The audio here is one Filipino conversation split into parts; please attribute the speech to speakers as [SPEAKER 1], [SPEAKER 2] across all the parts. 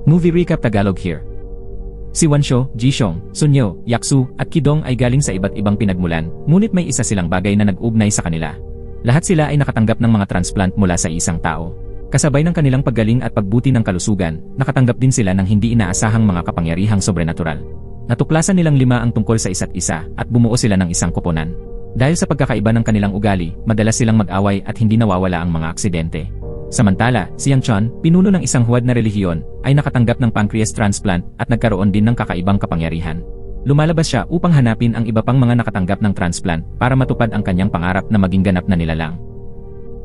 [SPEAKER 1] Movie Recap Tagalog here. Si Wansho, Jishong, Sunyo, Yaksu, at Kidong ay galing sa iba't ibang pinagmulan, ngunit may isa silang bagay na nag-ugnay sa kanila. Lahat sila ay nakatanggap ng mga transplant mula sa isang tao. Kasabay ng kanilang paggaling at pagbuti ng kalusugan, nakatanggap din sila ng hindi inaasahang mga kapangyarihang sobrenatural. Natuklasan nilang 5 ang tungkol sa isa't isa at bumuo sila ng isang koponan. Dahil sa pagkakaiba ng kanilang ugali, madalas silang mag-away at hindi nawawala ang mga aksidente. Samantala, si Yang Chun, pinuno ng isang huwad na relihiyon, ay nakatanggap ng pancreas transplant at nagkaroon din ng kakaibang kapangyarihan. Lumalabas siya upang hanapin ang iba pang mga nakatanggap ng transplant para matupad ang kanyang pangarap na maging ganap na nilalang.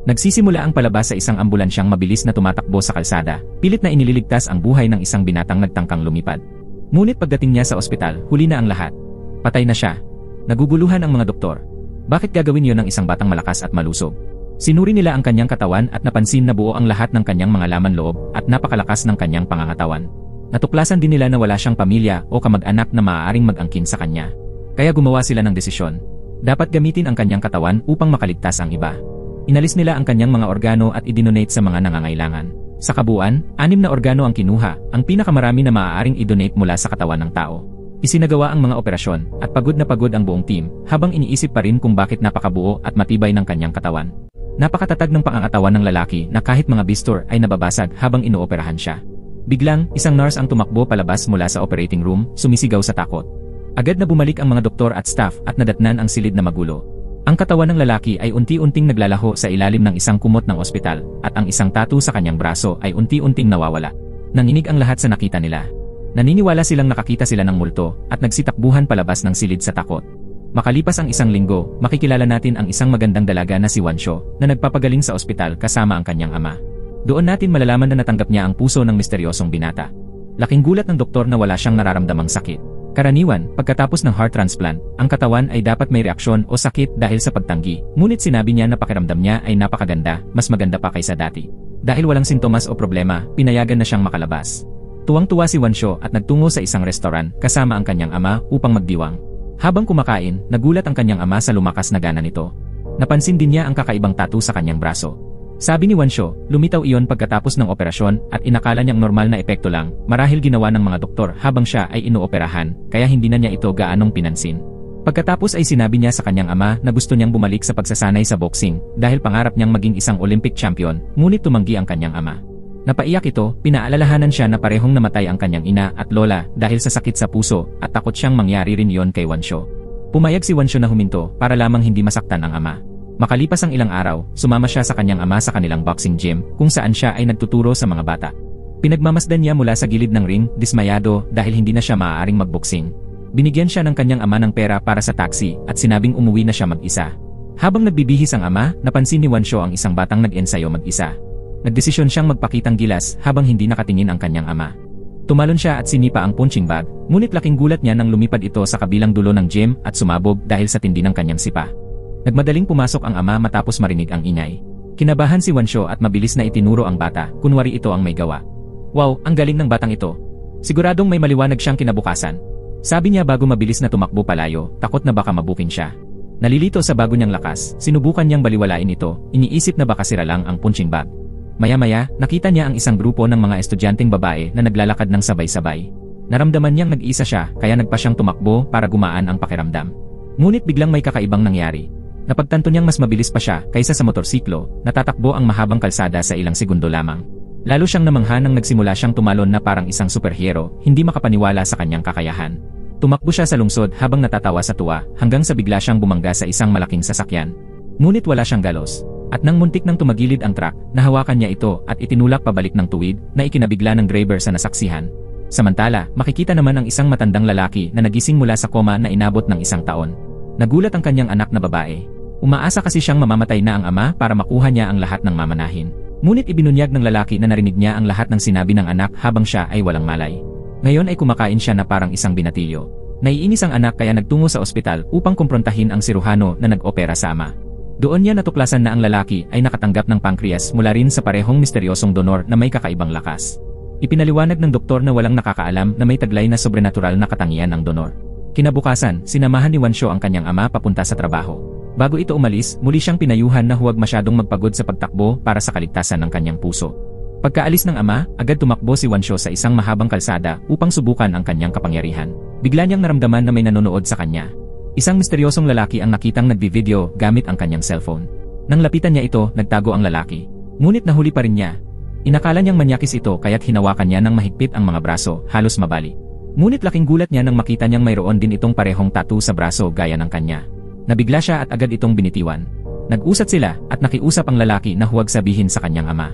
[SPEAKER 1] Nagsisimula ang palabas sa isang ambulansyang mabilis na tumatakbo sa kalsada, pilit na inililigtas ang buhay ng isang binatang nagtangkang lumipad. Ngunit pagdating niya sa ospital, huli na ang lahat. Patay na siya. Naguguluhan ang mga doktor. Bakit gagawin yon ng isang batang malakas at malusog? Sinuri nila ang kanyang katawan at napansin na buo ang lahat ng kanyang mga laman loob at napakalakas ng kanyang pangangatawan. Natuklasan din nila na wala siyang pamilya o kamag-anak na maaaring mag-angkin sa kanya. Kaya gumawa sila ng desisyon. Dapat gamitin ang kanyang katawan upang makaligtas ang iba. Inalis nila ang kanyang mga organo at idinonate sa mga nangangailangan. Sa kabuuan, 6 na organo ang kinuha, ang pinakamarami na maaaring idonate mula sa katawan ng tao. Isinagawa ang mga operasyon at pagod na pagod ang buong team habang iniisip pa rin kung bakit napakabuo at matibay ng kanyang katawan. Napakatatag ng pangangatawan ng lalaki na kahit mga bistor ay nababasag habang inooperahan siya. Biglang, isang nurse ang tumakbo palabas mula sa operating room, sumisigaw sa takot. Agad na bumalik ang mga doktor at staff at nadatnan ang silid na magulo. Ang katawan ng lalaki ay unti-unting naglalaho sa ilalim ng isang kumot ng ospital at ang isang tattoo sa kanyang braso ay unti-unting nawawala. Nanginig ang lahat sa nakita nila. Naniniwala silang nakakita sila ng multo at nagsitakbuhan palabas ng silid sa takot. Makalipas ang isang linggo, makikilala natin ang isang magandang dalaga na si Wansho na nagpapagaling sa ospital kasama ang kanyang ama. Doon natin malalaman na natanggap niya ang puso ng misteryosong binata. Laking gulat ng doktor na wala siyang nararamdamang sakit. Karaniwan, pagkatapos ng heart transplant, ang katawan ay dapat may reaksyon o sakit dahil sa pagtanggi, ngunit sinabi niya na pakiramdam niya ay napakaganda, mas maganda pa kaysa dati. Dahil walang sintomas o problema, pinayagan na siyang makalabas. Tuwang-tuwa si Wansho at nagtungo sa isang restaurant kasama ang kanyang ama upang magdiwang. Habang kumakain, nagulat ang kanyang ama sa lumakas na gana nito. Napansin din niya ang kakaibang tattoo sa kanyang braso. Sabi ni Wansho, lumitaw iyon pagkatapos ng operasyon at inakala niyang normal na epekto lang, marahil ginawa ng mga doktor habang siya ay inooperahan, kaya hindi na niya ito gaanong pinansin. Pagkatapos ay sinabi niya sa kanyang ama na gusto niyang bumalik sa pagsasanay sa boxing dahil pangarap niyang maging isang Olympic champion, ngunit tumanggi ang kanyang ama. Napaiyak ito, pinaalalahanan siya na parehong namatay ang kanyang ina at lola dahil sa sakit sa puso at takot siyang mangyari rin iyon kay Wansho. Pumayag si Wansho na huminto para lamang hindi masaktan ang ama. Makalipas ang ilang araw, sumama siya sa kanyang ama sa kanilang boxing gym kung saan siya ay nagtuturo sa mga bata. Pinagmamasdan niya mula sa gilid ng ring, dismayado dahil hindi na siya maaaring magboxing. Binigyan siya ng kanyang ama ng pera para sa taxi at sinabing umuwi na siya mag-isa. Habang nagbibihis ang ama, napansin ni Wansho ang isang batang nag-ensayo mag-isa. Nagdesisyon siyang magpakitang gilas habang hindi nakatingin ang kanyang ama. Tumalon siya at sinipa ang punching bag, ngunit laking gulat niya nang lumipad ito sa kabilang dulo ng gym at sumabog dahil sa tindi ng kanyang sipa. Nagmadaling pumasok ang ama matapos marinig ang ingay. Kinabahan si Wansho at mabilis na itinuro ang bata, kunwari ito ang may gawa. Wow, ang galing ng batang ito. Siguradong may maliwanag siyang kinabukasan. Sabi niya bago mabilis na tumakbo palayo, takot na baka mabuking siya. Nalilito sa bago niyang lakas, sinubukan niyang baliwalain ito, iniisip na baka sira lang ang punching bag. Maya-maya, nakita niya ang isang grupo ng mga estudyanteng babae na naglalakad ng sabay-sabay. Naramdaman niyang nag-isa siya kaya nagpa siyang tumakbo para gumaan ang pakiramdam. Ngunit biglang may kakaibang nangyari. Napagtanto niyang mas mabilis pa siya kaysa sa motorsiklo, natatakbo ang mahabang kalsada sa ilang segundo lamang. Lalo siyang namangha nang nagsimula siyang tumalon na parang isang superhero, hindi makapaniwala sa kanyang kakayahan. Tumakbo siya sa lungsod habang natatawa sa tuwa hanggang sa bigla siyang bumangga sa isang malaking sasakyan. Ngunit wala siyang galos. At nang muntik nang tumagilid ang truck, nahawakan niya ito at itinulak pabalik ng tuwid na ikinabigla ng driver sa nasaksihan. Samantala, makikita naman ang isang matandang lalaki na nagising mula sa koma na inabot ng 1 taon. Nagulat ang kanyang anak na babae. Umaasa kasi siyang mamamatay na ang ama para makuha niya ang lahat ng mamanahin. Ngunit ibinunyag ng lalaki na narinig niya ang lahat ng sinabi ng anak habang siya ay walang malay. Ngayon ay kumakain siya na parang isang binatilyo. Naiinis ang anak kaya nagtungo sa ospital upang kumprontahin ang siruhano na nag-opera sa ama. Doon niya natuklasan na ang lalaki ay nakatanggap ng pancreas mula rin sa parehong misteryosong donor na may kakaibang lakas. Ipinaliwanag ng doktor na walang nakakaalam na may taglay na sobrenatural na katangian ang donor. Kinabukasan, sinamahan ni Wansho ang kanyang ama papunta sa trabaho. Bago ito umalis, muli siyang pinayuhan na huwag masyadong magpagod sa pagtakbo para sa kaligtasan ng kanyang puso. Pagkaalis ng ama, agad tumakbo si Wansho sa isang mahabang kalsada upang subukan ang kanyang kapangyarihan. Bigla niyang naramdaman na may nanonood sa kanya. Isang misteryosong lalaki ang nakitang nagbi-video gamit ang kanyang cellphone. Nang lapitan niya ito, nagtago ang lalaki. Ngunit nahuli pa rin niya. Inakala niyang manyakis ito kaya't hinawakan niya ng mahigpit ang mga braso, halos mabali. Ngunit laking gulat niya nang makita niyang mayroon din itong parehong tattoo sa braso gaya ng kanya. Nabigla siya at agad itong binitiwan. Nag-usat sila at nakiusap ang lalaki na huwag sabihin sa kanyang ama.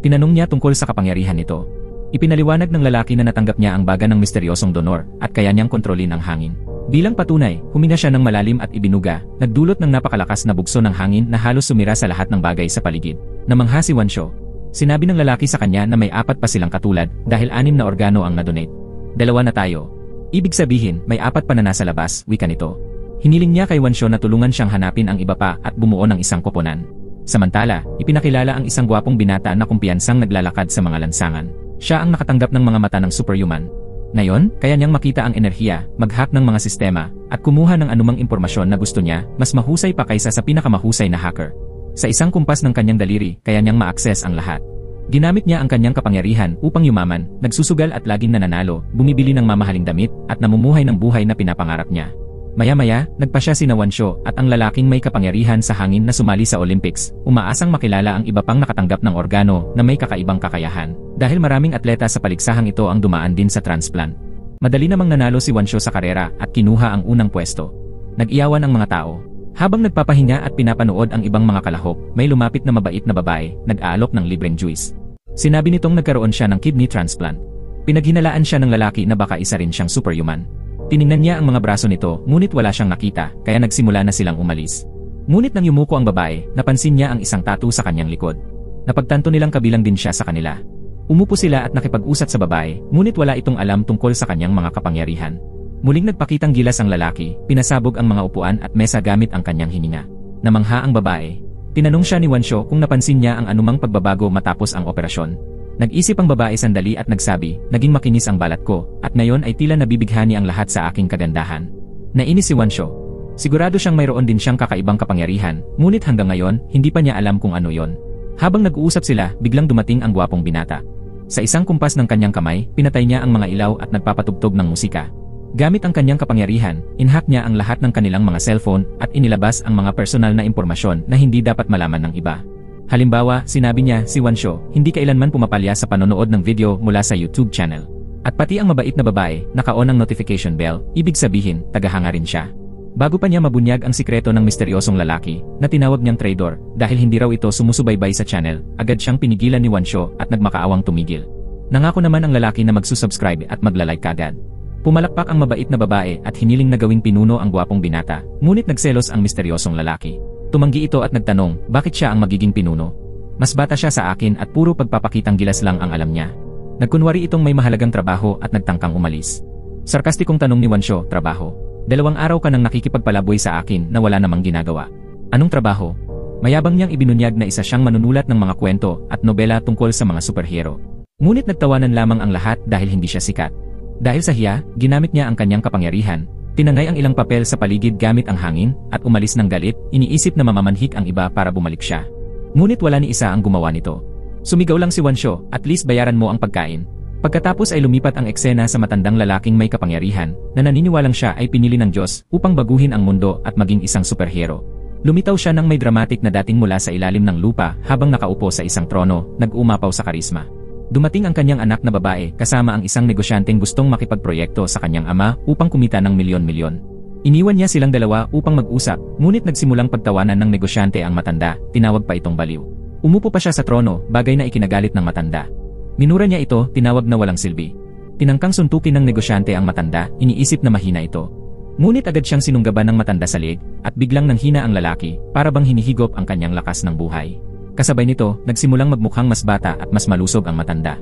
[SPEAKER 1] Tinanong niya tungkol sa kapangyarihan nito. Ipinaliwanag ng lalaki na natanggap niya ang baga ng misteryosong donor at kaya niyang kontrolin ang hangin. Bilang patunay, huminga siya ng malalim at ibinuga, nagdulot ng napakalakas na bugso ng hangin na halos sumira sa lahat ng bagay sa paligid. Namangha si Wansho. Sinabi ng lalaki sa kanya na may 4 pa silang katulad dahil 6 na organo ang nadonate. 2 na tayo. Ibig sabihin, may 4 pa na nasa labas, wika nito. Hiniling niya kay Wansho na tulungan siyang hanapin ang iba pa at bumuo ng isang koponan. Samantala, ipinakilala ang isang gwapong binata na kumpiyansang naglalakad sa mga lansangan. Siya ang nakatanggap ng mga mata ng superhuman. Ngayon, kaya niyang makita ang enerhiya, mag-hack ng mga sistema, at kumuha ng anumang impormasyon na gusto niya, mas mahusay pa kaysa sa pinakamahusay na hacker. Sa isang kumpas ng kanyang daliri, kaya niyang ma-access ang lahat. Ginamit niya ang kanyang kapangyarihan upang yumaman, nagsusugal at laging nananalo, bumibili ng mamahaling damit, at namumuhay ng buhay na pinapangarap niya. Maya-maya, nagpasya si Wansho at ang lalaking may kapangyarihan sa hangin na sumali sa Olympics, umaasang makilala ang iba pang nakatanggap ng organo na may kakaibang kakayahan. Dahil maraming atleta sa paliksahang ito ang dumaan din sa transplant. Madali namang nanalo si Wansho sa karera at kinuha ang unang pwesto. Nag-iyawan ang mga tao. Habang nagpapahinga at pinapanood ang ibang mga kalahok, may lumapit na mabait na babae, nag-aalok ng libreng juice. Sinabi nitong nagkaroon siya ng kidney transplant. Pinaghinalaan siya ng lalaki na baka isa rin siyang superhuman. Tiningnan niya ang mga braso nito, ngunit wala siyang nakita, kaya nagsimula na silang umalis. Ngunit nang yumuko ang babae, napansin niya ang isang tattoo sa kanyang likod. Napagtanto nilang kabilang din siya sa kanila. Umupo sila at nakipag-usat sa babae, ngunit wala itong alam tungkol sa kanyang mga kapangyarihan. Muling nagpakitang gilas ang lalaki, pinasabog ang mga upuan at mesa gamit ang kanyang hininga. Namangha ang babae. Tinanong siya ni Wansho kung napansin niya ang anumang pagbabago matapos ang operasyon. Nag-isip ang babae sandali at nagsabi, naging makinis ang balat ko, at ngayon ay tila nabibighani ang lahat sa aking kagandahan. Nainis si Wansho. Sigurado siyang mayroon din siyang kakaibang kapangyarihan, ngunit hanggang ngayon, hindi pa niya alam kung ano yon. Habang nag-uusap sila, biglang dumating ang gwapong binata. Sa isang kumpas ng kanyang kamay, pinatay niya ang mga ilaw at nagpapatugtog ng musika. Gamit ang kanyang kapangyarihan, inhack niya ang lahat ng kanilang mga cellphone at inilabas ang mga personal na impormasyon na hindi dapat malaman ng iba. Halimbawa, sinabi niya, si Wansho, hindi kailanman pumapalya sa panonood ng video mula sa YouTube channel. At pati ang mabait na babae, naka-on ang notification bell, ibig sabihin, tagahanga rin siya. Bago pa niya mabunyag ang sikreto ng misteryosong lalaki, na tinawag niyang traitor, dahil hindi raw ito sumusubaybay sa channel, agad siyang pinigilan ni Wansho at nagmakaawang tumigil. Nangako naman ang lalaki na magsusubscribe at maglalike agad. Pumalakpak ang mabait na babae at hiniling na gawing pinuno ang gwapong binata, ngunit nagselos ang misteryosong lalaki. Tumanggi ito at nagtanong, bakit siya ang magiging pinuno? Mas bata siya sa akin at puro pagpapakitang gilas lang ang alam niya. Nagkunwari itong may mahalagang trabaho at nagtangkang umalis. Sarkastikong tanong ni Wansho, trabaho? 2 araw ka nang nakikipagpalaboy sa akin na wala namang ginagawa. Anong trabaho? Mayabang niyang ibinunyag na isa siyang manunulat ng mga kwento at nobela tungkol sa mga superhero. Ngunit nagtawanan lamang ang lahat dahil hindi siya sikat. Dahil sa hiya, ginamit niya ang kanyang kapangyarihan. Tinangay ang ilang papel sa paligid gamit ang hangin, at umalis ng galit, iniisip na mamamanhik ang iba para bumalik siya. Ngunit wala ni isa ang gumawa nito. Sumigaw lang si Wansho, at least bayaran mo ang pagkain. Pagkatapos ay lumipat ang eksena sa matandang lalaking may kapangyarihan, na naniniwalang siya ay pinili ng Diyos upang baguhin ang mundo at maging isang superhero. Lumitaw siya ng may dramatic na dating mula sa ilalim ng lupa habang nakaupo sa isang trono, nag-umapaw sa karisma. Dumating ang kanyang anak na babae kasama ang isang negosyanteng gustong makipagproyekto sa kanyang ama upang kumita ng milyon-milyon. Iniwan niya silang dalawa upang mag-usap, ngunit nagsimulang pagtawanan ng negosyante ang matanda, tinawag pa itong baliw. Umupo pa siya sa trono, bagay na ikinagalit ng matanda. Minura niya ito, tinawag na walang silbi. Tinangkang suntukin ng negosyante ang matanda, iniisip na mahina ito. Ngunit agad siyang sinunggaban ng matanda sa leeg, at biglang nanghina ang lalaki, para bang hinihigop ang kanyang lakas ng buhay. Kasabay nito, nagsimulang magmukhang mas bata at mas malusog ang matanda.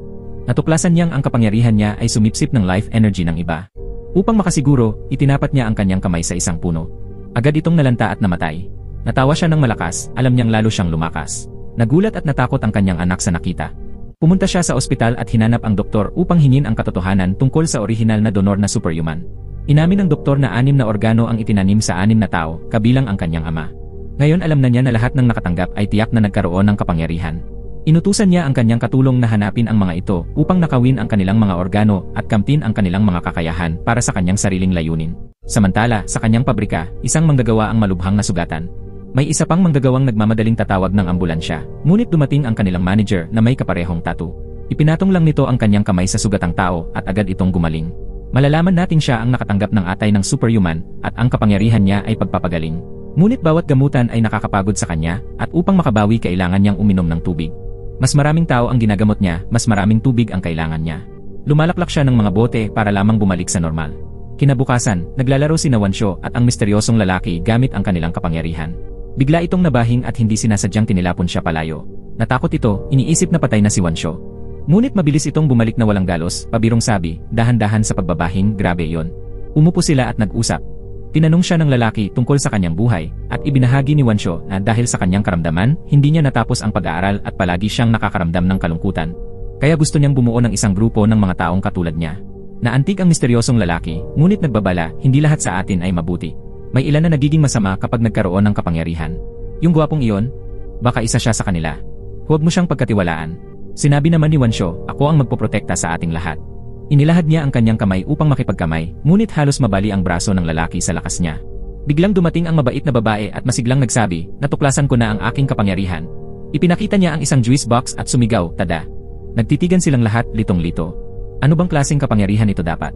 [SPEAKER 1] Natuklasan niyang ang kapangyarihan niya ay sumipsip ng life energy ng iba. Upang makasiguro, itinapat niya ang kanyang kamay sa isang puno. Agad itong nalanta at namatay. Natawa siya ng malakas, alam niyang lalo siyang lumakas. Nagulat at natakot ang kanyang anak sa nakita. Pumunta siya sa ospital at hinanap ang doktor upang hingin ang katotohanan tungkol sa orihinal na donor na superhuman. Inamin ng doktor na 6 na organo ang itinanim sa 6 na tao, kabilang ang kanyang ama. Ngayon alam na niya na lahat ng nakatanggap ay tiyak na nagkaroon ng kapangyarihan. Inutusan niya ang kanyang katulong na hanapin ang mga ito upang nakawin ang kanilang mga organo at kamtin ang kanilang mga kakayahan para sa kanyang sariling layunin. Samantala, sa kanyang pabrika, isang manggagawa ang malubhang na sugatan. May isa pang manggagawang nagmamadaling tatawag ng ambulansya, ngunit dumating ang kanilang manager na may kaparehong tattoo. Ipinatong lang nito ang kanyang kamay sa sugatang tao at agad itong gumaling. Malalaman natin siya ang nakatanggap ng atay ng superhuman at ang kapangyarihan niya ay pagpapagaling. Ngunit bawat gamutan ay nakakapagod sa kanya at upang makabawi kailangan niyang uminom ng tubig. Mas maraming tao ang ginagamot niya, mas maraming tubig ang kailangan niya. Lumalaklak siya ng mga bote para lamang bumalik sa normal. Kinabukasan, naglalaro si Wansho at ang misteryosong lalaki gamit ang kanilang kapangyarihan. Bigla itong nabahing at hindi sinasadyang tinilapon siya palayo. Natakot ito, iniisip na patay na si Wansho. Ngunit mabilis itong bumalik na walang galos, pabirong sabi, dahan-dahan sa pagbabahing, grabe yon. Umupo sila at nag-usap. Tinanong siya ng lalaki tungkol sa kanyang buhay, at ibinahagi ni Wansho na dahil sa kanyang karamdaman, hindi niya natapos ang pag-aaral at palagi siyang nakakaramdam ng kalungkutan. Kaya gusto niyang bumuo ng isang grupo ng mga taong katulad niya. Naantig ang misteryosong lalaki, ngunit nagbabala, hindi lahat sa atin ay mabuti. May ilan na nagiging masama kapag nagkaroon ng kapangyarihan. Yung gwapong iyon, baka isa siya sa kanila. Huwag mo siyang pagkatiwalaan. Sinabi naman ni Wansho, ako ang magpoprotekta sa ating lahat. Inilahad niya ang kanyang kamay upang makipagkamay, ngunit halos mabali ang braso ng lalaki sa lakas niya. Biglang dumating ang mabait na babae at masiglang nagsabi, natuklasan ko na ang aking kapangyarihan. Ipinakita niya ang isang juice box at sumigaw, tada. Nagtitigan silang lahat, litong-lito. Ano bang klaseng kapangyarihan ito dapat?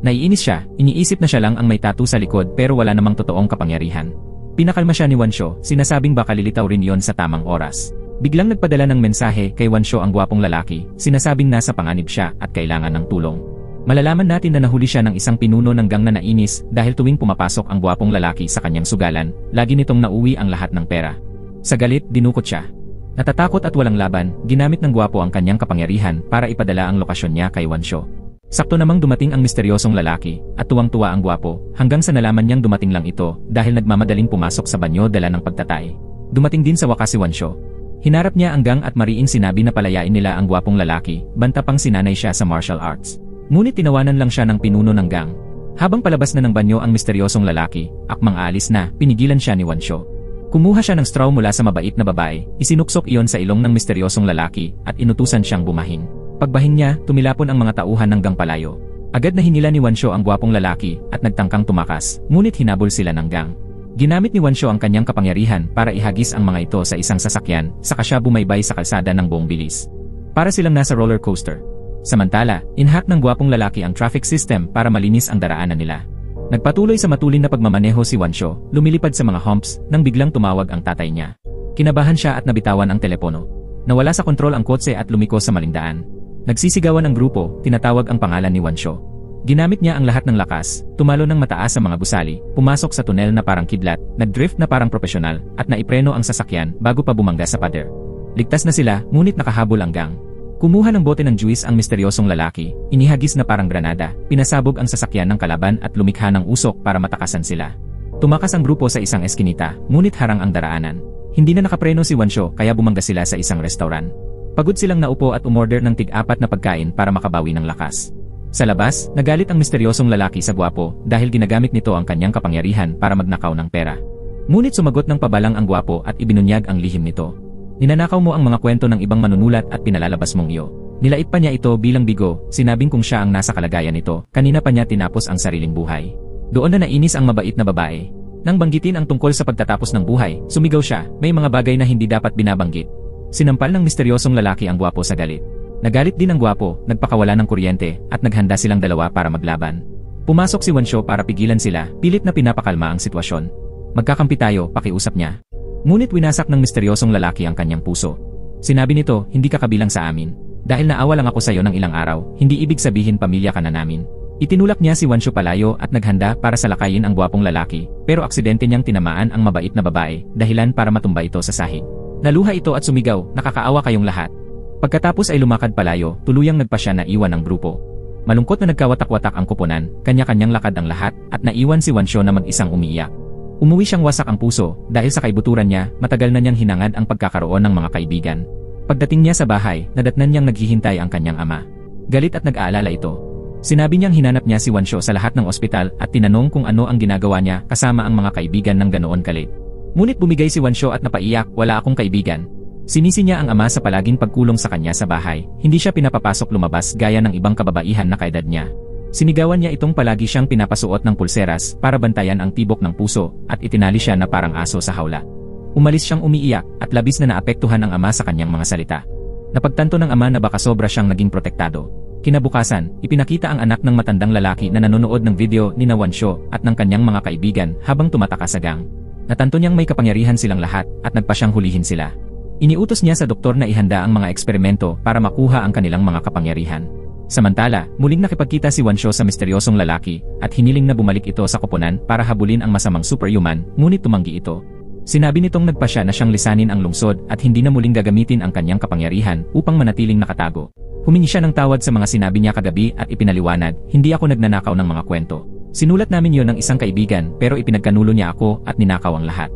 [SPEAKER 1] Naiinis siya, iniisip na siya lang ang may tattoo sa likod pero wala namang totoong kapangyarihan. Pinakalma siya ni Wansho, sinasabing baka lilitaw rin yon sa tamang oras. Biglang nagpadala ng mensahe kay Wansho ang gwapong lalaki, sinasabing nasa panganib siya at kailangan ng tulong. Malalaman natin na nahuli siya ng isang pinuno ng gang na nainis dahil tuwing pumapasok ang gwapong lalaki sa kanyang sugalan, lagi nitong nauwi ang lahat ng pera. Sa galit, dinukot siya. Natatakot at walang laban, ginamit ng gwapo ang kanyang kapangyarihan para ipadala ang lokasyon niya kay Wansho. Sakto namang dumating ang misteryosong lalaki at tuwang-tuwa ang gwapo hanggang sa nalaman niyang dumating lang ito dahil nagmamadaling pumasok sa banyo dala ng pagtatay. Dumating din sa wakas si Wansho. Hinarap niya ang gang at mariing sinabi na palayain nila ang gwapong lalaki, banta pang sinanay siya sa martial arts. Ngunit tinawanan lang siya ng pinuno ng gang. Habang palabas na ng banyo ang misteryosong lalaki, akmang aalis na, pinigilan siya ni Wansho. Kumuha siya ng straw mula sa mabait na babae, isinuksok iyon sa ilong ng misteryosong lalaki at inutusan siyang bumahing. Pagbahing niya, tumilapon ang mga tauhan ng gang palayo. Agad na hinila ni Wansho ang gwapong lalaki at nagtangkang tumakas, ngunit hinabol sila ng gang. Ginamit ni Wansho ang kanyang kapangyarihan para ihagis ang mga ito sa isang sasakyan, saka siya bumaybay sa kalsada ng buong bilis. Para silang nasa roller coaster. Samantala, inhack ng gwapong lalaki ang traffic system para malinis ang daraanan nila. Nagpatuloy sa matulin na pagmamaneho si Wansho, lumilipad sa mga humps nang biglang tumawag ang tatay niya. Kinabahan siya at nabitawan ang telepono. Nawala sa kontrol ang kotse at lumiko sa malindaan. Nagsisigawan ang grupo, tinatawag ang pangalan ni Wansho. Ginamit niya ang lahat ng lakas, tumalo ng mataas sa mga gusali, pumasok sa tunel na parang kidlat, nagdrift na parang profesional, at naipreno ang sasakyan bago pa bumangga sa pader. Ligtas na sila, ngunit nakahabol ang gang. Kumuha ng bote ng juice ang misteryosong lalaki, inihagis na parang granada, pinasabog ang sasakyan ng kalaban at lumikha ng usok para matakasan sila. Tumakas ang grupo sa isang eskinita, ngunit harang ang daraanan. Hindi na nakapreno si Wansho kaya bumangga sila sa isang restaurant. Pagod silang naupo at umorder ng tig-4 na pagkain para makabawi ng lakas. Sa labas, nagalit ang misteryosong lalaki sa gwapo dahil ginagamit nito ang kanyang kapangyarihan para magnakaw ng pera. Ngunit sumagot ng pabalang ang gwapo at ibinunyag ang lihim nito. Ninanakaw mo ang mga kwento ng ibang manunulat at pinalalabas mong iyo. Nilait pa niya ito bilang bigo, sinabing kung siya ang nasa kalagayan nito, kanina pa niya tinapos ang sariling buhay. Doon na nainis ang mabait na babae. Nang banggitin ang tungkol sa pagtatapos ng buhay, sumigaw siya, may mga bagay na hindi dapat binabanggit. Sinampal ng misteryosong lalaki ang gwapo sa galit. Nagalit din ang gwapo, nagpakawala ng kuryente, at naghanda silang dalawa para maglaban. Pumasok si Wansho para pigilan sila, pilit na pinapakalma ang sitwasyon. Magkakampi tayo, pakiusap niya. Ngunit winasak ng misteryosong lalaki ang kanyang puso. Sinabi nito, hindi ka kabilang sa amin. Dahil naawa lang ako sa iyo ng ilang araw, hindi ibig sabihin pamilya ka na namin. Itinulak niya si Wansho palayo at naghanda para salakayin ang gwapong lalaki, pero aksidente niyang tinamaan ang mabait na babae, dahilan para matumba ito sa sahig. Naluha ito at sumigaw, nakakaawa kayong lahat. Pagkatapos ay lumakad palayo, tuluyang nagpasya na iwan ang grupo. Malungkot na nagkawatak-watak ang koponan, kanya-kanyang lakad ang lahat, at naiwan si Wansho na mag-isang umiiyak. Umuwi siyang wasak ang puso, dahil sa kaibuturan niya, matagal na niyang hinangad ang pagkakaroon ng mga kaibigan. Pagdating niya sa bahay, nadatnan niyang naghihintay ang kanyang ama. Galit at nag-aalala ito. Sinabi niyang hinanap niya si Wansho sa lahat ng ospital at tinanong kung ano ang ginagawa niya kasama ang mga kaibigan ng ganoon kalit. Ngunit bumigay si Wansho at napaiyak, wala akong kaibigan. Sinisi niya ang ama sa palaging pagkulong sa kanya sa bahay, hindi siya pinapapasok lumabas gaya ng ibang kababaihan na kaedad niya. Sinigawan niya itong palagi siyang pinapasuot ng pulseras para bantayan ang tibok ng puso at itinali siya na parang aso sa hawla. Umalis siyang umiiyak at labis na naapektuhan ang ama sa kanyang mga salita. Napagtanto ng ama na baka sobra siyang naging protektado. Kinabukasan, ipinakita ang anak ng matandang lalaki na nanonood ng video ni Wansho at ng kanyang mga kaibigan habang tumataka sa gang. Natanto niyang may kapangyarihan silang lahat at nagpa siyang hulihin sila. Iniutos niya sa doktor na ihanda ang mga eksperimento para makuha ang kanilang mga kapangyarihan. Samantala, muling nakipagkita si Wansho sa misteryosong lalaki at hiniling na bumalik ito sa koponan para habulin ang masamang superhuman, ngunit tumanggi ito. Sinabi nitong nagpasya na siyang lisanin ang lungsod at hindi na muling gagamitin ang kanyang kapangyarihan upang manatiling nakatago. Humingi siya ng tawad sa mga sinabi niya kagabi at ipinaliwanag, hindi ako nagnanakaw ng mga kwento. Sinulat namin yon ng isang kaibigan pero ipinagkanulo niya ako at ninakaw ang lahat.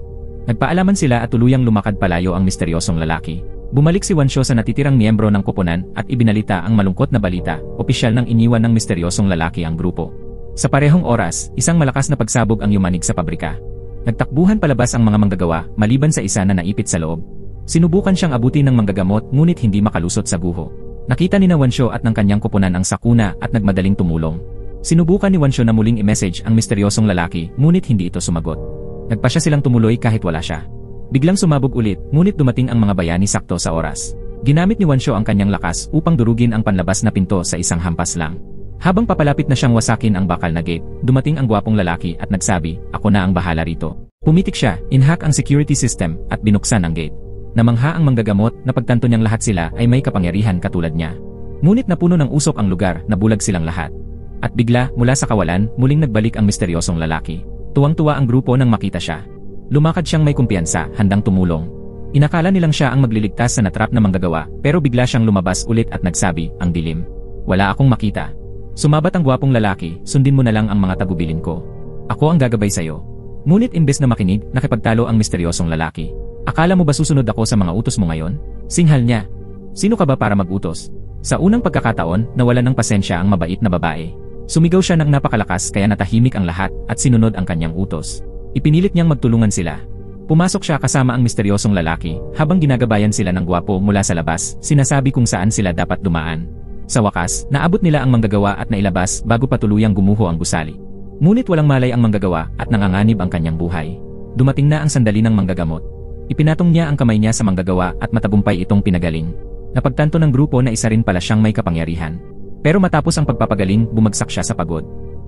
[SPEAKER 1] Nagpaalaman sila at tuluyang lumakad palayo ang misteryosong lalaki. Bumalik si Wansho sa natitirang miyembro ng koponan at ibinalita ang malungkot na balita, opisyal nang iniwan ng misteryosong lalaki ang grupo. Sa parehong oras, isang malakas na pagsabog ang yumanig sa pabrika. Nagtakbuhan palabas ang mga manggagawa maliban sa isa na naipit sa loob. Sinubukan siyang abutin ng manggagamot ngunit hindi makalusot sa guho. Nakita ni Wansho at ng kanyang koponan ang sakuna at nagmadaling tumulong. Sinubukan ni Wansho na muling i-message ang misteryosong lalaki ngunit hindi ito sumagot. Nagpasya silang tumuloy kahit wala siya. Biglang sumabog ulit ngunit dumating ang mga bayani sakto sa oras. Ginamit ni Wansho ang kanyang lakas upang durugin ang panlabas na pinto sa isang hampas lang. Habang papalapit na siyang wasakin ang bakal na gate, dumating ang gwapong lalaki at nagsabi, "Ako na ang bahala rito." Pumitik siya, inhack ang security system at binuksan ang gate. Namangha ang manggagamot na pagtanto niyang lahat sila ay may kapangyarihan katulad niya. Ngunit napuno ng usok ang lugar, nabulag silang lahat. At bigla, mula sa kawalan, muling nagbalik ang misteryosong lalaki. Tuwang-tuwa ang grupo nang makita siya. Lumakad siyang may kumpiyansa, handang tumulong. Inakala nilang siya ang magliligtas sa natrap na manggagawa, pero bigla siyang lumabas ulit at nagsabi, "Ang dilim. Wala akong makita." Sumabat ang gwapong lalaki, "Sundin mo na lang ang mga tagubilin ko. Ako ang gagabay sa'yo." Ngunit imbes na makinig, nakipagtalo ang misteryosong lalaki. "Akala mo ba susunod ako sa mga utos mo ngayon?" Singhal niya. "Sino ka ba para mag-utos?" Sa unang pagkakataon, nawalan ng pasensya ang mabait na babae. Sumigaw siya ng napakalakas kaya natahimik ang lahat at sinunod ang kanyang utos. Ipinilit niyang magtulungan sila. Pumasok siya kasama ang misteryosong lalaki, habang ginagabayan sila ng gwapo mula sa labas, sinasabi kung saan sila dapat dumaan. Sa wakas, naabot nila ang manggagawa at nailabas bago pa tuluyang gumuho ang gusali. Ngunit walang malay ang manggagawa at nanganganib ang kanyang buhay. Dumating na ang sandali ng manggagamot. Ipinatong niya ang kamay niya sa manggagawa at matagumpay itong pinagaling. Napagtanto ng grupo na isa rin pala siyang may kapangyarihan. Pero matapos ang pagpapagaling, bumagsak siya sa pagod.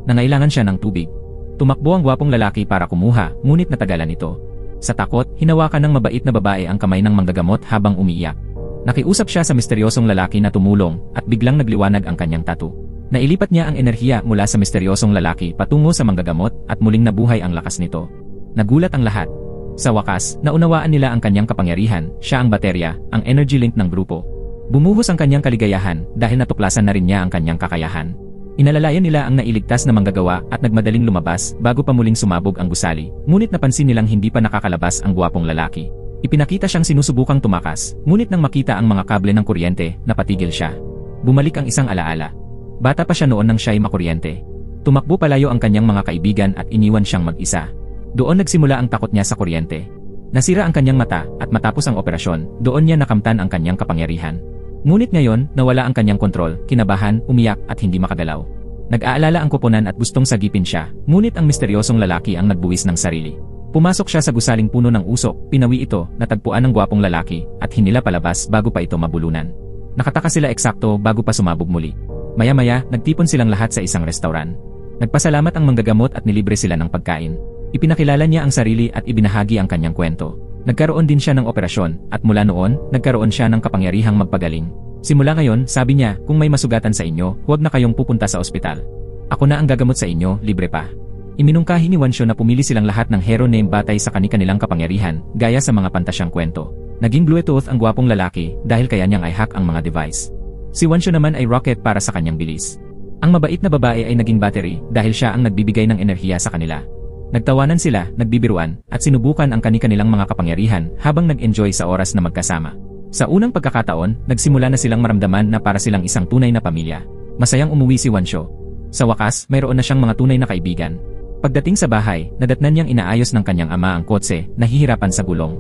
[SPEAKER 1] Nangailangan siya ng tubig. Tumakbo ang gwapong lalaki para kumuha, ngunit natagalan ito. Sa takot, hinawakan ng mabait na babae ang kamay ng manggagamot habang umiiyak. Nakiusap siya sa misteryosong lalaki na tumulong at biglang nagliwanag ang kanyang tattoo. Nailipat niya ang enerhiya mula sa misteryosong lalaki patungo sa manggagamot at muling nabuhay ang lakas nito. Nagulat ang lahat. Sa wakas, naunawaan nila ang kanyang kapangyarihan, siya ang baterya, ang energy link ng grupo. Bumuhos ang kanyang kaligayahan dahil natuklasan na rin niya ang kanyang kakayahan. Inalalayan nila ang nailigtas na manggagawa at nagmadaling lumabas bago pa muling sumabog ang gusali, ngunit napansin nilang hindi pa nakakalabas ang gwapong lalaki. Ipinakita siyang sinusubukang tumakas, ngunit nang makita ang mga kable ng kuryente, napatigil siya. Bumalik ang isang alaala. Bata pa siya noon nang siya'y makuryente. Tumakbo palayo ang kanyang mga kaibigan at iniwan siyang mag-isa. Doon nagsimula ang takot niya sa kuryente. Nasira ang kanyang mata at matapos ang operasyon, doon niya nakamtan ang kanyang kapangyarihan. Ngunit ngayon, nawala ang kanyang kontrol, kinabahan, umiyak at hindi makagalaw. Nag-aalala ang koponan at gustong sagipin siya, ngunit ang misteryosong lalaki ang nagbuwis ng sarili. Pumasok siya sa gusaling puno ng usok, pinawi ito, natagpuan ng gwapong lalaki, at hinila palabas bago pa ito mabulunan. Nakataka sila eksakto bago pa sumabog muli. Maya-maya, nagtipon silang lahat sa isang restauran. Nagpasalamat ang manggagamot at nilibre sila ng pagkain. Ipinakilala niya ang sarili at ibinahagi ang kanyang kwento. Nagkaroon din siya ng operasyon, at mula noon, nagkaroon siya ng kapangyarihang magpagaling. Simula ngayon, sabi niya, kung may masugatan sa inyo, huwag na kayong pupunta sa ospital. Ako na ang gagamot sa inyo, libre pa. Iminungkahi ni Wansho na pumili silang lahat ng hero name batay sa kani-kanilang kapangyarihan, gaya sa mga pantasyang kwento. Naging Bluetooth ang gwapong lalaki dahil kaya niyang i-hack ang mga device. Si Wansho naman ay rocket para sa kanyang bilis. Ang mabait na babae ay naging battery dahil siya ang nagbibigay ng enerhiya sa kanila. Nagtawanan sila, nagbibiruan, at sinubukan ang kani-kanilang mga kapangyarihan habang nag-enjoy sa oras na magkasama. Sa unang pagkakataon, nagsimula na silang maramdaman na para silang isang tunay na pamilya. Masayang umuwi si Wansho. Sa wakas, mayroon na siyang mga tunay na kaibigan. Pagdating sa bahay, nadatnan niyang inaayos ng kanyang ama ang kotse, nahihirapan sa gulong.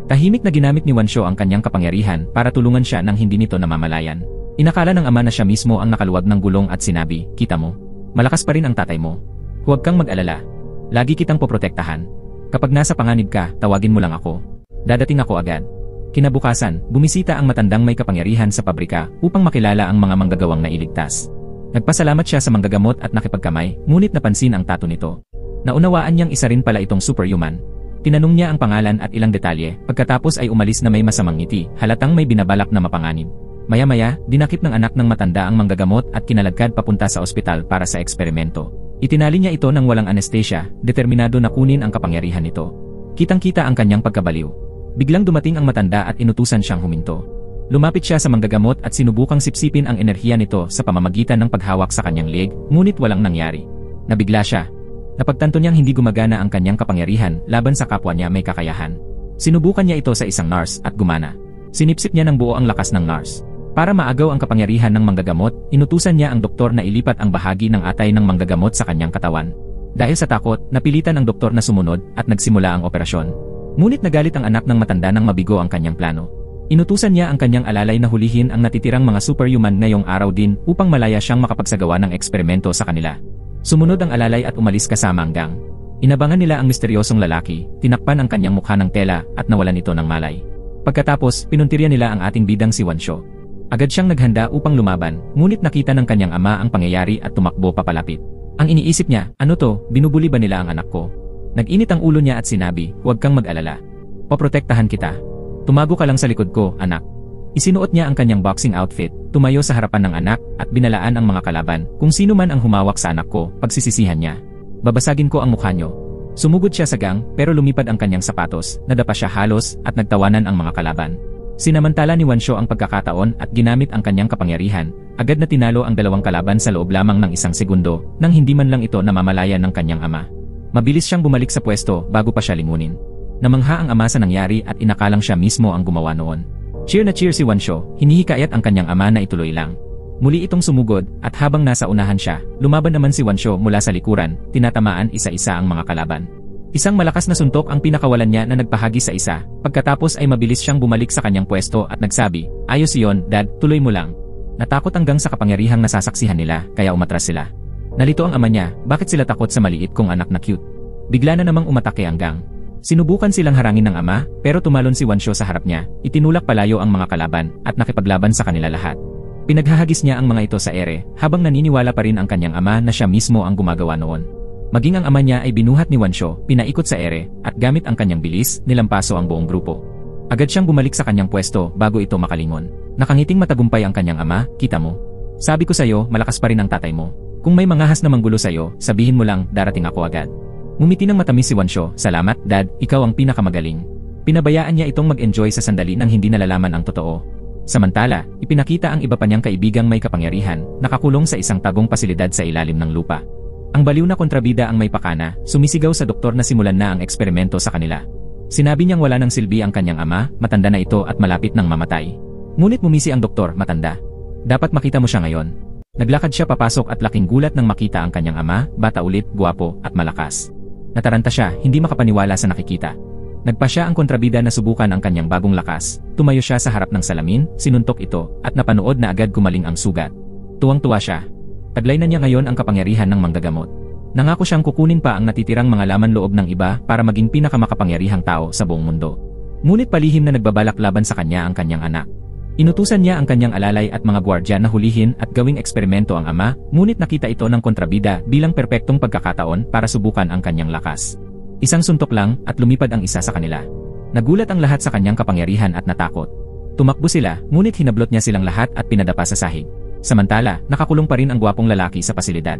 [SPEAKER 1] Tahimik na ginamit ni Wansho ang kanyang kapangyarihan para tulungan siya nang hindi nito namamalayan. Inakala ng ama na siya mismo ang nakaluwag ng gulong at sinabi, "Kita mo, malakas pa rin ang tatay mo. Huwag kang mag-alala. Lagi kitang poprotektahan. Kapag nasa panganib ka, tawagin mo lang ako. Dadating ako agad." Kinabukasan, bumisita ang matandang may kapangyarihan sa pabrika upang makilala ang mga manggagawang nailigtas. Nagpasalamat siya sa manggagamot at nakipagkamay, ngunit napansin ang tato nito. Naunawaan niyang isa rin pala itong superhuman. Tinanong niya ang pangalan at ilang detalye, pagkatapos ay umalis na may masamang ngiti, halatang may binabalak na mapanganib. Maya-maya, dinakip ng anak ng matanda ang manggagamot at kinaladkad papunta sa ospital para sa eksperimento. Itinali niya ito ng walang anesthesia, determinado na kunin ang kapangyarihan nito. Kitang-kita ang kanyang pagkabaliw. Biglang dumating ang matanda at inutusan siyang huminto. Lumapit siya sa manggagamot at sinubukang sipsipin ang enerhiya nito sa pamamagitan ng paghawak sa kanyang leg, ngunit walang nangyari. Nabigla siya. Napagtanto niyang hindi gumagana ang kanyang kapangyarihan laban sa kapwa niya may kakayahan. Sinubukan niya ito sa isang nurse at gumana. Sinipsip niya ng buo ang lakas ng nurse. Para maagaw ang kapangyarihan ng manggagamot, inutusan niya ang doktor na ilipat ang bahagi ng atay ng manggagamot sa kanyang katawan. Dahil sa takot, napilitan ang doktor na sumunod at nagsimula ang operasyon. Ngunit nagalit ang anak ng matanda nang mabigo ang kanyang plano. Inutusan niya ang kanyang alalay na hulihin ang natitirang mga superhuman ngayong araw din upang malaya siyang makapagsagawa ng eksperimento sa kanila. Sumunod ang alalay at umalis kasama ang gang. Inabangan nila ang misteryosong lalaki, tinakpan ang kanyang mukha ng tela at nawalan ito ng malay. Pagkatapos, pinuntirya nila ang ating bidang si Wansho. Agad siyang naghanda upang lumaban, ngunit nakita ng kanyang ama ang pangyayari at tumakbo papalapit. Ang iniisip niya, ano to, binubuli ba nila ang anak ko? Nag-init ang ulo niya at sinabi, "Huwag kang mag-alala. Poprotektahan kita. Tumago ka lang sa likod ko, anak." Isinuot niya ang kanyang boxing outfit, tumayo sa harapan ng anak at binalaan ang mga kalaban. "Kung sino man ang humawak sa anak ko, pagsisisihan niya. Babasagin ko ang mukha niyo." Sumugod siya sa gang pero lumipad ang kanyang sapatos, nadapa siya halos at nagtawanan ang mga kalaban. Sinamantala ni Wansho ang pagkakataon at ginamit ang kanyang kapangyarihan, agad na tinalo ang dalawang kalaban sa loob lamang ng isang segundo nang hindi man lang ito namamalayan ng kanyang ama. Mabilis siyang bumalik sa pwesto bago pa siya lingunin. Namangha ang ama sa nangyari at inakalang siya mismo ang gumawa noon. Cheer na cheer si Wansho, hinihikayat ang kanyang ama na ituloy lang. Muli itong sumugod at habang nasa unahan siya, lumaban naman si Wansho mula sa likuran, tinatamaan isa-isa ang mga kalaban. Isang malakas na suntok ang pinakawalan niya na nagpahagi sa isa, pagkatapos ay mabilis siyang bumalik sa kanyang pwesto at nagsabi, "Ayos iyon, Dad, tuloy mo lang." Natakot hanggang sa kapangyarihang nasasaksihan nila, kaya umatras sila. Nalito ang ama niya, bakit sila takot sa maliit kong anak na cute? Bigla na namang umatake ang gang. Sinubukan silang harangin ng ama, pero tumalon si Wansho sa harap niya, itinulak palayo ang mga kalaban, at nakipaglaban sa kanila lahat. Pinaghahagis niya ang mga ito sa ere, habang naniniwala pa rin ang kanyang ama na siya mismo ang gumagawa noon. Maging ang ama niya ay binuhat ni Wansho, pinaikot sa ere, at gamit ang kanyang bilis, nilampaso ang buong grupo. Agad siyang bumalik sa kanyang pwesto bago ito makalingon. Nakangiting matagumpay ang kanyang ama, "Kita mo? Sabi ko sa'yo, malakas pa rin ang tatay mo. Kung may mangahas na manggulo sa'yo, sabihin mo lang, darating ako agad." Ngumiti ng matamis si Wansho, "Salamat, Dad, ikaw ang pinakamagaling." Pinabayaan niya itong mag-enjoy sa sandali nang hindi nalalaman ang totoo. Samantala, ipinakita ang iba pa niyang kaibigang may kapangyarihan, nakakulong sa isang tagong pasilidad sa ilalim ng lupa. Ang baliw na kontrabida ang may pakana, sumisigaw sa doktor na simulan na ang eksperimento sa kanila. Sinabi niyang wala ng silbi ang kanyang ama, matanda na ito at malapit ng mamatay. Ngunit mumisi ang doktor, "Matanda. Dapat makita mo siya ngayon." Naglakad siya papasok at laking gulat nang makita ang kanyang ama, bata ulit, guwapo, at malakas. Nataranta siya, hindi makapaniwala sa nakikita. Nagpa siya ang kontrabida na subukan ang kanyang bagong lakas. Tumayo siya sa harap ng salamin, sinuntok ito, at napanood na agad gumaling ang sugat. Tuwang-tuwa siya. Taglay na niya ngayon ang kapangyarihan ng manggagamot. Nangako siyang kukunin pa ang natitirang mga laman loob ng iba para maging pinakamakapangyarihang tao sa buong mundo. Ngunit palihim na nagbabalak laban sa kanya ang kanyang anak. Inutusan niya ang kanyang alalay at mga gwardya na hulihin at gawing eksperimento ang ama, ngunit nakita ito ng kontrabida bilang perpektong pagkakataon para subukan ang kanyang lakas. Isang suntok lang at lumipad ang isa sa kanila. Nagulat ang lahat sa kanyang kapangyarihan at natakot. Tumakbo sila, ngunit hinablot niya silang lahat at pinadapa sa sahig. Samantala, nakakulong pa rin ang gwapong lalaki sa pasilidad.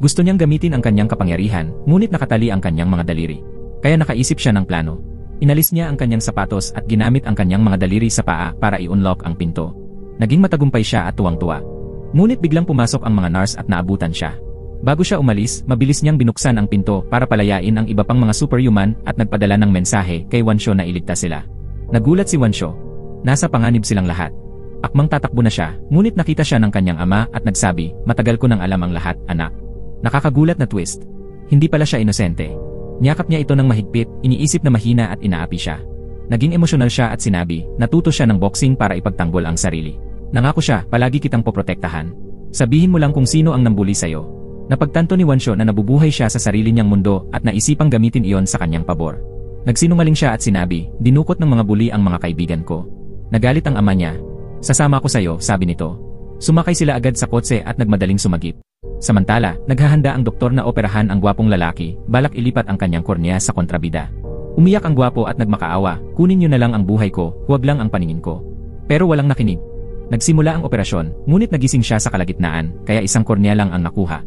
[SPEAKER 1] Gusto niyang gamitin ang kanyang kapangyarihan, ngunit nakatali ang kanyang mga daliri. Kaya nakaisip siya ng plano. Inalis niya ang kanyang sapatos at ginamit ang kanyang mga daliri sa paa para i-unlock ang pinto. Naging matagumpay siya at tuwang-tuwa. Ngunit biglang pumasok ang mga nurse at naabutan siya. Bago siya umalis, mabilis niyang binuksan ang pinto para palayain ang iba pang mga superhuman at nagpadala ng mensahe kay Wansho na iligtas sila. Nagulat si Wansho. Nasa panganib silang lahat. Akmang tatakbo na siya, ngunit nakita siya ng kanyang ama at nagsabi, "Matagal ko nang alam ang lahat, anak." Nakakagulat na twist. Hindi pala siya inosente. Niyakap niya ito ng mahigpit, iniisip na mahina at inaapi siya. Naging emosyonal siya at sinabi, natuto siya ng boxing para ipagtanggol ang sarili. Nangako siya, palagi kitang poprotektahan. Sabihin mo lang kung sino ang nambuli sa'yo. Napagtanto ni Wansho na nabubuhay siya sa sarili niyang mundo at naisipang gamitin iyon sa kanyang pabor. Nagsinungaling siya at sinabi, dinukot ng mga bully ang mga kaibigan ko. Nagalit ang ama niya. Sasama ko sa'yo, sabi nito. Sumakay sila agad sa kotse at nagmadaling sumagip. Samantala, naghahanda ang doktor na operahan ang gwapong lalaki, balak ilipat ang kanyang kornea sa kontrabida. Umiyak ang gwapo at nagmakaawa, kunin niyo na lang ang buhay ko, huwag lang ang paningin ko. Pero walang nakinig. Nagsimula ang operasyon, ngunit nagising siya sa kalagitnaan, kaya isang kornea lang ang nakuha.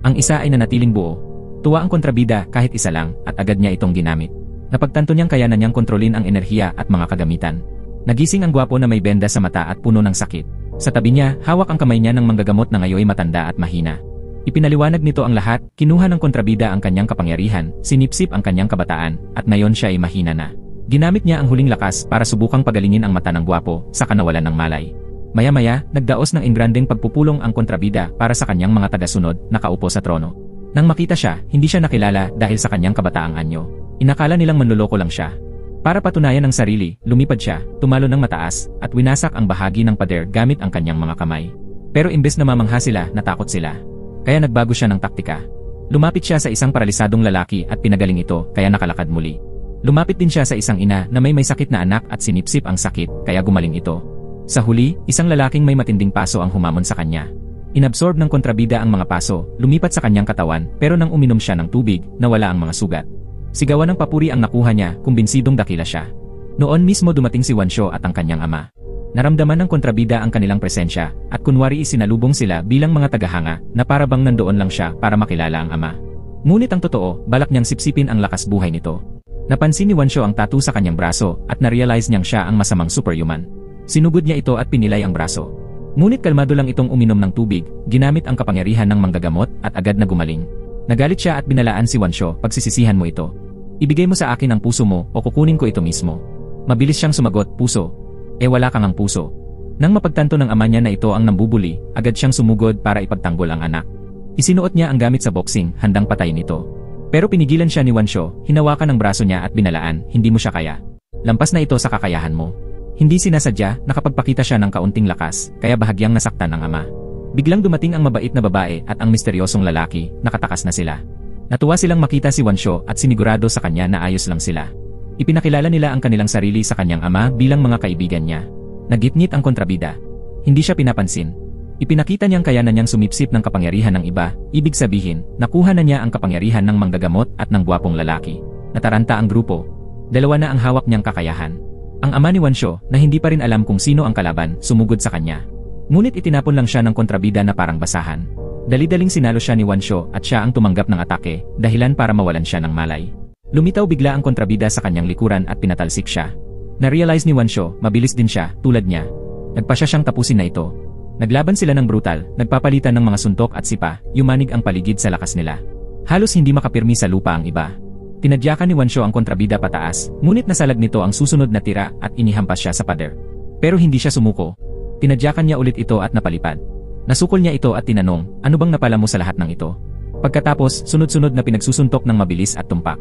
[SPEAKER 1] Ang isa ay nanatiling buo. Tuwa ang kontrabida kahit isa lang, at agad niya itong ginamit. Napagtanto niyang kaya na niyang kontrolin ang enerhiya at mga kagamitan. Nagising ang gwapo na may benda sa mata at puno ng sakit. Sa tabi niya, hawak ang kamay niya ng manggagamot na ngayoy matanda at mahina. Ipinaliwanag nito ang lahat, kinuha ng kontrabida ang kanyang kapangyarihan, sinipsip ang kanyang kabataan, at ngayon siya ay mahina na. Ginamit niya ang huling lakas para subukang pagalingin ang mata ng gwapo, sa kanawalan ng malay. Maya-maya, nagdaos ng ingrandeng pagpupulong ang kontrabida para sa kanyang mga tagasunod, nakaupo sa trono. Nang makita siya, hindi siya nakilala dahil sa kanyang kabataang anyo. Inakala nilang manloloko lang siya. Para patunayan ang sarili, lumipad siya, tumalo ng mataas, at winasak ang bahagi ng pader gamit ang kanyang mga kamay. Pero imbes na mamangha sila, natakot sila. Kaya nagbago siya ng taktika. Lumapit siya sa isang paralisadong lalaki at pinagaling ito, kaya nakalakad muli. Lumapit din siya sa isang ina na may sakit na anak at sinipsip ang sakit, kaya gumaling ito. Sa huli, isang lalaking may matinding paso ang humamon sa kanya. Inabsorb ng kontrabida ang mga paso, lumipat sa kanyang katawan, pero nang uminom siya ng tubig, nawala ang mga sugat. Sigawan ng papuri ang nakuha niya, kumbinsidong dakila siya. Noon mismo dumating si Wansho at ang kanyang ama. Naramdaman ng kontrabida ang kanilang presensya, at kunwari isinalubong sila bilang mga tagahanga na para bang nandoon lang siya para makilala ang ama. Ngunit ang totoo, balak niyang sipsipin ang lakas buhay nito. Napansin ni Wansho ang tattoo sa kanyang braso at narealize niyang siya ang masamang superhuman. Sinugod niya ito at pinilay ang braso. Ngunit kalmado lang itong uminom ng tubig, ginamit ang kapangyarihan ng manggagamot at agad na gumaling. Nagalit siya at binalaan si Wansho, pagsisisihan mo ito. Ibigay mo sa akin ang puso mo o kukunin ko ito mismo. Mabilis siyang sumagot, puso. Wala kang ang puso. Nang mapagtanto ng ama niya na ito ang nambubuli, agad siyang sumugod para ipagtanggol ang anak. Isinuot niya ang gamit sa boxing, handang patayin ito. Pero pinigilan siya ni Wansho, hinawakan ang braso niya at binalaan, hindi mo siya kaya. Lampas na ito sa kakayahan mo. Hindi sinasadya, nakapagpakita siya ng kaunting lakas, kaya bahagyang nasaktan ang ama. Biglang dumating ang mabait na babae at ang misteryosong lalaki, nakatakas na sila. Natuwa silang makita si Wansho at sinigurado sa kanya na ayos lang sila. Ipinakilala nila ang kanilang sarili sa kanyang ama bilang mga kaibigan niya. Nagitngit ang kontrabida. Hindi siya pinapansin. Ipinakita niyang kaya na niyang sumipsip ng kapangyarihan ng iba, ibig sabihin, nakuha na niya ang kapangyarihan ng manggagamot at ng gwapong lalaki. Nataranta ang grupo. Dalawa na ang hawak niyang kakayahan. Ang ama ni Wansho, na hindi pa rin alam kung sino ang kalaban, sumugod sa kanya. Ngunit itinapon lang siya ng kontrabida na parang basahan. Dali-daling sinalo siya ni Wansho at siya ang tumanggap ng atake, dahilan para mawalan siya ng malay. Lumitaw bigla ang kontrabida sa kanyang likuran at pinatalsik siya. Na-realize ni Wansho, mabilis din siya, tulad niya. Nagpasya siyang tapusin na ito. Naglaban sila ng brutal, nagpapalitan ng mga suntok at sipa, yumanig ang paligid sa lakas nila. Halos hindi makapirmi sa lupa ang iba. Tinadyakan ni Wansho ang kontrabida pataas, ngunit nasalag nito ang susunod na tira at inihampas siya sa pader. Pero hindi siya sumuko. Tinadyakan niya ulit ito at napalipad. Nasukol niya ito at tinanong, ano bang napala mo sa lahat ng ito? Pagkatapos, sunod-sunod na pinagsusuntok ng mabilis at tumpak.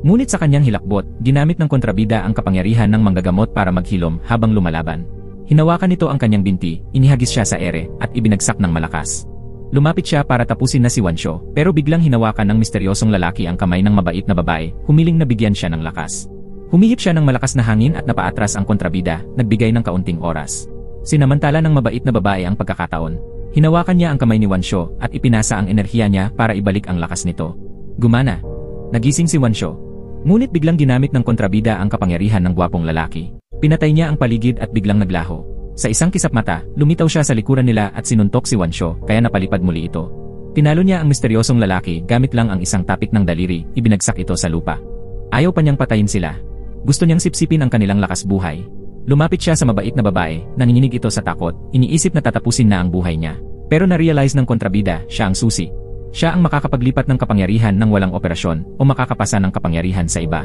[SPEAKER 1] Ngunit sa kanyang hilakbot, ginamit ng kontrabida ang kapangyarihan ng manggagamot para maghilom habang lumalaban. Hinawakan nito ang kanyang binti, inihagis siya sa ere, at ibinagsak ng malakas. Lumapit siya para tapusin na si Wansho, pero biglang hinawakan ng misteryosong lalaki ang kamay ng mabait na babae, humiling na bigyan siya ng lakas. Humihip siya ng malakas na hangin at napaatras ang kontrabida, nagbigay ng kaunting oras. Sinamantala ng mabait na babae ang pagkakataon. Hinawakan niya ang kamay ni Wansho at ipinasa ang enerhiya niya para ibalik ang lakas nito. Gumana. Nagising si Wansho. Ngunit biglang ginamit ng kontrabida ang kapangyarihan ng gwapong lalaki. Pinatay niya ang paligid at biglang naglaho. Sa isang kisap mata, lumitaw siya sa likuran nila at sinuntok si Wansho, kaya napalipad muli ito. Tinalo niya ang misteryosong lalaki gamit lang ang isang tapik ng daliri, ibinagsak ito sa lupa. Ayaw pa niyang patayin sila. Gusto niyang sipsipin ang kanilang lakas buhay. Lumapit siya sa mabait na babae, nanginginig ito sa takot, iniisip na tatapusin na ang buhay niya. Pero na-realize ng kontrabida, siya ang susi. Siya ang makakapaglipat ng kapangyarihan ng walang operasyon o makakapasa ng kapangyarihan sa iba.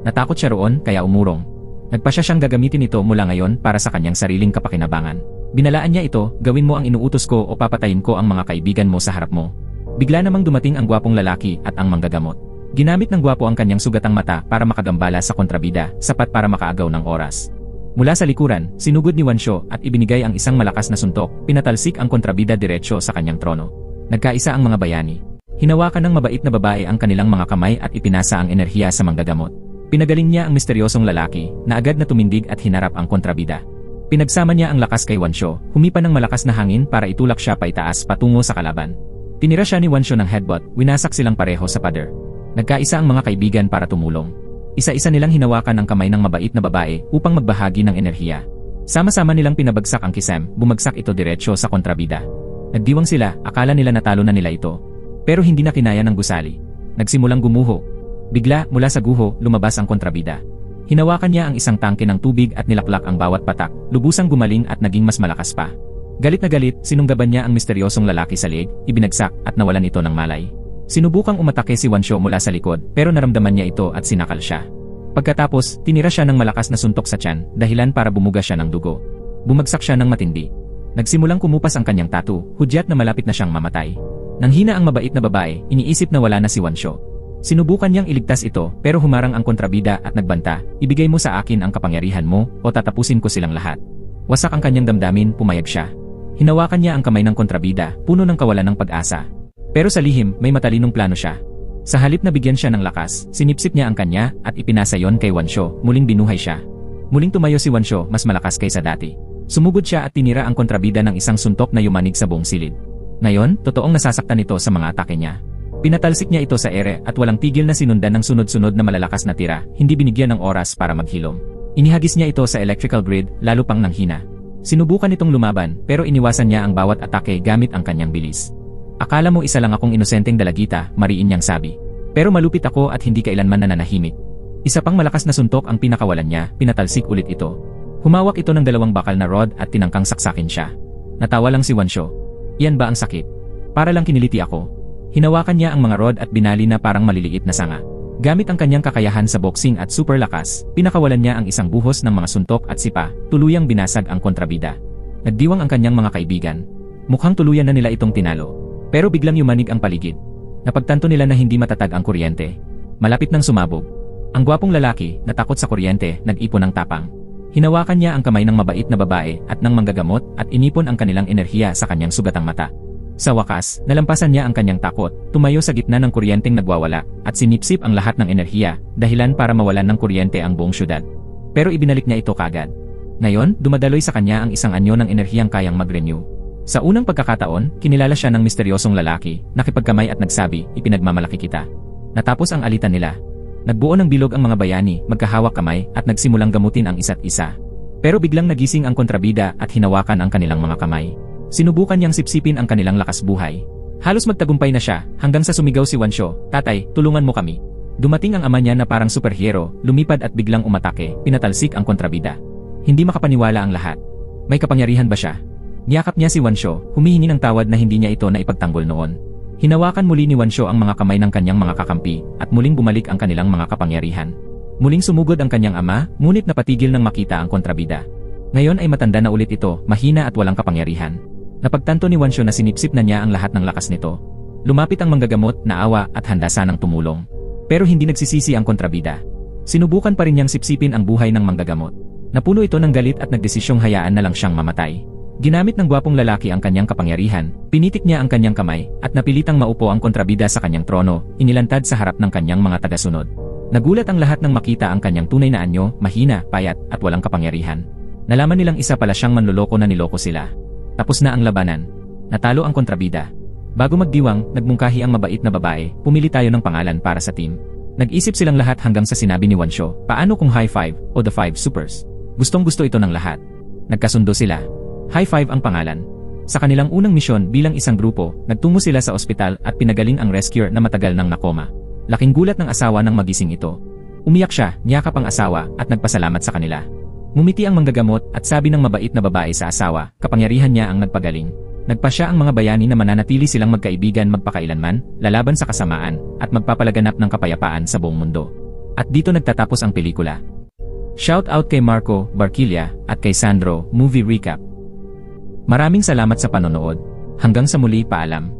[SPEAKER 1] Natakot siya roon kaya umurong. Nagpasya siyang gagamitin ito mula ngayon para sa kanyang sariling kapakinabangan. Binalaan niya ito, gawin mo ang inuutos ko o papatayin ko ang mga kaibigan mo sa harap mo. Bigla namang dumating ang gwapong lalaki at ang manggagamot. Ginamit ng gwapo ang kanyang sugatang mata para makagambala sa kontrabida, sapat para makaagaw ng oras. Mula sa likuran, sinugod ni Wansho at ibinigay ang isang malakas na suntok, pinatalsik ang kontrabida diretsyo sa kanyang trono. Nagkaisa ang mga bayani. Hinawakan ng mabait na babae ang kanilang mga kamay at ipinasa ang enerhiya sa manggagamot. Pinagaling niya ang misteryosong lalaki, na agad na tumindig at hinarap ang kontrabida. Pinagsama niya ang lakas kay Wansho, humipa ng malakas na hangin para itulak siya paitaas patungo sa kalaban. Tinira siya ni Wansho ng headbutt, winasak silang pareho sa pader. Nagkaisa ang mga kaibigan para tumulong. Isa-isa nilang hinawakan ang kamay ng mabait na babae upang magbahagi ng enerhiya. Sama-sama nilang pinabagsak ang kisem, bumagsak ito diretsyo sa kontrabida. Nagdiwang sila, akala nila natalo na nila ito. Pero hindi na kinaya ng gusali. Nagsimulang gumuho. Bigla, mula sa guho, lumabas ang kontrabida. Hinawakan niya ang isang tangke ng tubig at nilaklak ang bawat patak, lubusang gumaling at naging mas malakas pa. Galit na galit, sinunggaban niya ang misteryosong lalaki sa leeg, ibinagsak at nawalan ito ng malay. Sinubukang umatake si Wansho mula sa likod pero naramdaman niya ito at sinakal siya. Pagkatapos, tinira siya ng malakas na suntok sa tiyan, dahilan para bumuga siya ng dugo. Bumagsak siya ng matindi. Nagsimulang kumupas ang kanyang tattoo, hudyat na malapit na siyang mamatay. Nang hina ang mabait na babae, iniisip na wala na si Wansho. Sinubukan niyang iligtas ito pero humarang ang kontrabida at nagbanta, ibigay mo sa akin ang kapangyarihan mo o tatapusin ko silang lahat. Wasak ang kanyang damdamin, pumayag siya. Hinawakan niya ang kamay ng kontrabida, puno ng kawalan ng pag-asa. Pero sa lihim, may matalinong plano siya. Sa halip na bigyan siya ng lakas, sinipsip niya ang kanya at ipinasa yon kay Wansho, muling binuhay siya. Muling tumayo si Wansho, mas malakas kaysa dati. Sumugod siya at tinira ang kontrabida ng isang suntok na yumanig sa buong silid. Ngayon, totoong nasasaktan ito sa mga atake niya. Pinatalsik niya ito sa ere at walang tigil na sinundan ng sunod-sunod na malalakas na tira, hindi binigyan ng oras para maghilom. Inihagis niya ito sa electrical grid, lalo pang nanghina. Sinubukan itong lumaban, pero iniwasan niya ang bawat atake gamit ang kanyang bilis. Akala mo isa lang akong inosenteng dalagita, mariin niyang sabi. Pero malupit ako at hindi kailanman nananahimik. Isa pang malakas na suntok ang pinakawalan niya, pinatalsik ulit ito. Humawak ito ng dalawang bakal na rod at tinangkang saksakin siya. Natawa lang si Wansho. Iyan ba ang sakit? Para lang kiniliti ako. Hinawakan niya ang mga rod at binali na parang maliliit na sanga. Gamit ang kanyang kakayahan sa boxing at super lakas, pinakawalan niya ang isang buhos ng mga suntok at sipa, tuluyang binasag ang kontrabida. Nagdiwang ang kanyang mga kaibigan. Mukhang tuluyan na nila itong tinalo. Pero biglang yumanig ang paligid. Napagtanto nila na hindi matatag ang kuryente. Malapit nang sumabog. Ang gwapong lalaki, natakot sa kuryente, nag-ipon ng tapang. Hinawakan niya ang kamay ng mabait na babae at ng manggagamot at inipon ang kanilang enerhiya sa kanyang sugatang mata. Sa wakas, nalampasan niya ang kanyang takot, tumayo sa gitna ng kuryenteng nagwawala, at sinipsip ang lahat ng enerhiya, dahilan para mawalan ng kuryente ang buong syudad. Pero ibinalik niya ito kaagad. Ngayon, dumadaloy sa kanya ang isang anyo ng enerhiyang kayang mag-renew. Sa unang pagkakataon, kinilala siya ng misteryosong lalaki, nakipagkamay at nagsabi, ipinagmamalaki kita. Natapos ang alitan nila. Nagbuo ng bilog ang mga bayani, magkahawak kamay, at nagsimulang gamutin ang isa't isa. Pero biglang nagising ang kontrabida at hinawakan ang kanilang mga kamay. Sinubukan niyang sipsipin ang kanilang lakas buhay. Halos magtagumpay na siya, hanggang sa sumigaw si Wansho, "Tatay, tulungan mo kami." Dumating ang ama niya na parang superhero, lumipad at biglang umatake, pinatalsik ang kontrabida. Hindi makapaniwala ang lahat. May kapangyarihan ba siya? Niyakap niya si Wansho, humihingi ng tawad na hindi niya ito na ipagtanggol noon. Hinawakan muli ni Wansho ang mga kamay ng kanyang mga kakampi, at muling bumalik ang kanilang mga kapangyarihan. Muling sumugod ang kanyang ama, ngunit napatigil nang makita ang kontrabida. Ngayon ay matanda na ulit ito, mahina at walang kapangyarihan. Napagtanto ni Wansho na sinipsip na niya ang lahat ng lakas nito. Lumapit ang manggagamot, naawa at handa sanang tumulong. Pero hindi nagsisisi ang kontrabida. Sinubukan pa rin niyang sipsipin ang buhay ng manggagamot. Napuno ito ng galit at nagdesisyong hayaan na lang siyang mamatay. Ginamit ng gwapong lalaki ang kanyang kapangyarihan, pinitik niya ang kanyang kamay, at napilitang maupo ang kontrabida sa kanyang trono, inilantad sa harap ng kanyang mga tagasunod. Nagulat ang lahat nang makita ang kanyang tunay na anyo, mahina, payat, at walang kapangyarihan. Nalaman nilang isa pala siyang manloloko na niloko sila. Tapos na ang labanan. Natalo ang kontrabida. Bago magdiwang, nagmungkahi ang mabait na babae, pumili tayo ng pangalan para sa team. Nag-isip silang lahat hanggang sa sinabi ni Wansho, paano kung High Five o The Five Supers? Gustong-gusto ito ng lahat. Nagkasundo sila. High Five ang pangalan. Sa kanilang unang misyon bilang isang grupo, nagtungo sila sa ospital at pinagaling ang rescuer na matagal nang nakoma. Laking gulat ng asawa nang magising ito. Umiyak siya, niyakap ang asawa at nagpasalamat sa kanila. Ngumiti ang manggagamot at sabi ng mabait na babae sa asawa, kapangyarihan niya ang nagpagaling. Nagpasya ang mga bayani na mananatili silang magkaibigan magpakailanman, lalaban sa kasamaan, at magpapalaganap ng kapayapaan sa buong mundo. At dito nagtatapos ang pelikula. Shout out kay Marco Barquilla at kay Sandro, Movie Recap. Maraming salamat sa panonood. Hanggang sa muli, paalam.